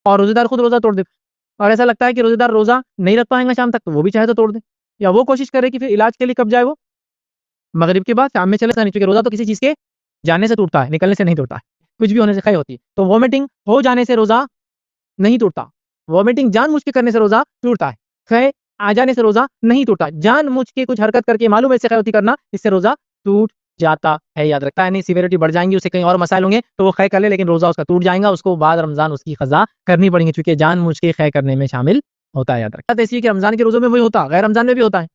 और रोजेदार खुद रोजा तोड़ दे, और ऐसा लगता है कि रोजेदार रोजा नहीं रख पाएंगे शाम तक, तो वो भी चाहे तो तोड़ दे, या वो कोशिश करे कि फिर इलाज के लिए कब जाए वो, मगरिब के बाद, शाम में चले नहीं, क्योंकि रोजा तो किसी चीज के जाने से टूटता है, निकलने से नहीं टूटता है, कुछ भी होने से खै होती है। तो वॉमिटिंग हो जाने से रोजा नहीं टूटता, वॉमिटिंग जानबूझ के करने से रोजा टूटता है। खै आ जाने से रोजा नहीं टूटता, जानबूझ के कुछ हरकत करके मालूम है इससे खै होती करना, इससे रोजा टूट जाता है, याद रखता है। नहीं सिवियरिटी बढ़ जाएंगी, उससे कहीं और मसाइल होंगे तो वो खै कर ले, लेकिन रोजा उसका टूट जाएगा, उसको बाद रमजान उसकी खजा करनी पड़ेगी, क्योंकि जानबूझ के खै करने में शामिल होता है, याद रखता है। ऐसी कि रमजान के रोजों में वही होता, गैर रमजान में भी होता है,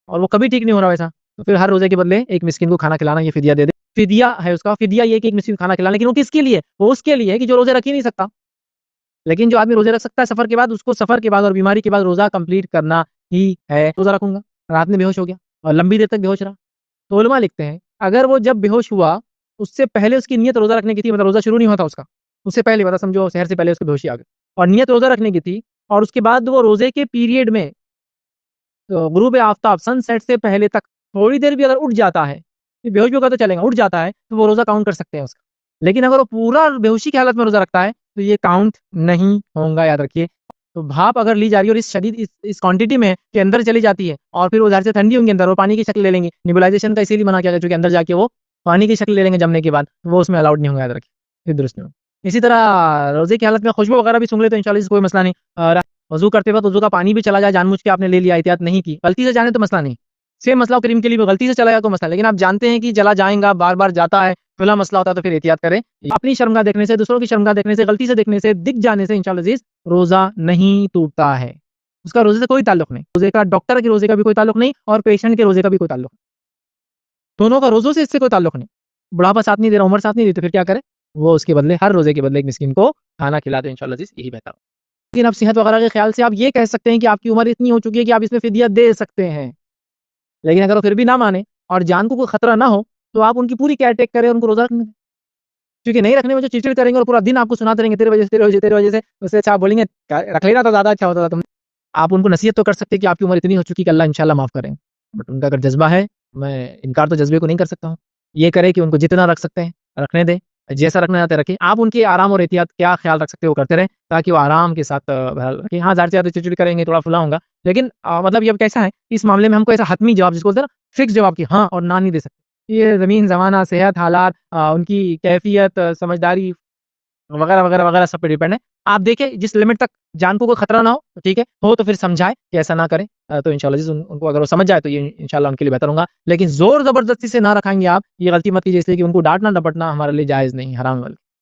और वो कभी ठीक नहीं हो रहा वैसा, तो फिर हर रोजे के बदले एक मिस्किन को खाना खिलाना, ये फिदिया दे दे। फिदिया है उसका, फिदिया ये कि एक मिस्किन को खाना खिलाना, लेकिन वो किसके लिए? वो उसके लिए है कि जो रोजे रख ही नहीं सकता। लेकिन जो आदमी रोजे रख सकता है सफर के बाद, उसको सफर के बाद और बीमारी के बाद रोजा कंप्लीट करना ही है। रोजा रखूंगा, रात में बेहोश हो गया और लंबी देर तक बेहोश रहा, तो उलमा लिखते हैं अगर वो जब बेहोश हुआ उससे पहले उसकी नियत रोजा रखने की थी, मतलब रोजा शुरू नहीं हुआ था उसका, उससे पहले, मतलब समझो शहर से पहले उसको बेहोशी आ गई और नियत रोजा रखने की थी, और उसके बाद वो रोजे के पीरियड में तो गुरूब आफ्ताब सनसेट से पहले तक थोड़ी देर भी अगर उठ जाता है, फिर बेहोश भी होगा तो चलेगा, उठ जाता है तो वो रोजा काउंट कर सकते हैं उसका। लेकिन अगर वो पूरा बेहोशी की हालत में रोजा रखता है तो ये काउंट नहीं होगा, याद रखिए। तो भाप अगर ली जा रही है और इस शदीद इस क्वांटिटी में के अंदर चली जाती है, और फिर वो ज़ाहिर से ठंडी होंगी अंदर, वो पानी की शक्ल ले लेंगी, निबुलाइजेशन का इसीलिए मना किया गया क्योंकि अंदर जाके वो पानी की शक्ल ले लेंगे जमने के बाद, तो वो उसमें अलाउड नहीं होगा, याद रखिए, फिर दुरुस्त नहीं होगा। इसी तरह रोजे की हालत में खुशबू वगैरह भी सूंघ ले तो इंशाल्लाह कोई मसला नहीं। वजू करते वक्त वजू का पानी भी चला जाए, जानबूझ के आपने ले लिया, एहतियात नहीं की, गलती से जाने तो मसला नहीं। सेम मसला क्रीम के लिए भी गलती से चला जाए तो मसला, लेकिन आप जानते हैं कि चला जाएगा, बार बार जाता है, खुला मसला होता है, तो फिर एहतियात करें। अपनी शर्मगाह देखने से, दूसरों की शर्मगाह देखने से, गलती से देखने से, दिख जाने से इंशाल्लाह अज़ीज़ रोजा नहीं टूटता है, उसका रोजे से कोई ताल्लुक नहीं। रोजे का डॉक्टर के रोजे का भी कोई ताल्लुक नहीं, और पेशेंट के रोजे का भी कोई ताल्लुक नहीं, दोनों का रोजों से इससे कोई ताल्लुक नहीं। बुढ़ापा साथ नहीं दे रहा, उम्र साथ नहीं दी, तो फिर क्या करे? वो उसके बदले, हर रोजे के बदले एक मिस्किन को खाना खिला दे, इंशाल्लाह अज़ीज़ यही बेहतर। लेकिन अब सेहत वगैरह के ख्याल से आप ये कह सकते हैं कि आपकी उम्र इतनी हो चुकी है कि आप इसमें फिदिया दे सकते हैं, लेकिन अगर वो फिर भी ना माने और जान को कोई खतरा ना हो, तो आप उनकी पूरी केयर टेक करें, उनको रोजा रखने दें। क्योंकि नहीं रखने में जो चिड़चिड़ करेंगे और पूरा दिन आपको सुनाते रहेंगे तेरे वजह से, तेरे वजह से, तेरे वजह से, उससे अच्छा आप बोलेंगे रख लेना तो ज्यादा अच्छा होता था तुम। आप उनको नसीहत तो कर सकते हैं कि आपकी उम्र इतनी हो चुकी है कि अल्लाह इंशाल्लाह माफ करेंगे, बट उनका अगर जज्बा है, मैं इनकार तो जज्बे को नहीं कर सकता हूँ, ये करे कि उनको जितना रख सकते हैं रखने दें, जैसा रखना चाहते रखें। आप उनके आराम और एहतियात क्या ख्याल रख सकते हो वो करते रहें, ताकि वो आराम के साथ बहरहाल रखें। हाँ, ज़ाहिर सी बात है चिड़चिड़ करेंगे, थोड़ा फुला होगा, लेकिन मतलब ये अब कैसा है, इस मामले में हमको ऐसा हतमी जवाब जिसको बोलते हैं ना, फिक्स जवाब की हाँ और ना नहीं दे सकते। ये ज़मीन ज़माना, सेहत, हालात, उनकी कैफियत, समझदारी वगैरह वगैरह वगैरह सब पे डिपेंड है। आप देखें जिस लिमिट तक जान को कोई खतरा ना हो, तो ठीक है, हो तो फिर समझाएं कि ऐसा ना करें, तो इंशाल्लाह जी उनको अगर वो समझ जाए तो ये इंशाल्लाह उनके लिए बेहतर होगा। लेकिन जोर जबरदस्ती से ना रखाएंगे आप, ये गलती मत कीजिए, इसलिए कि उनको डांटना डपटना हमारे लिए जायज़ नहीं, हराम है।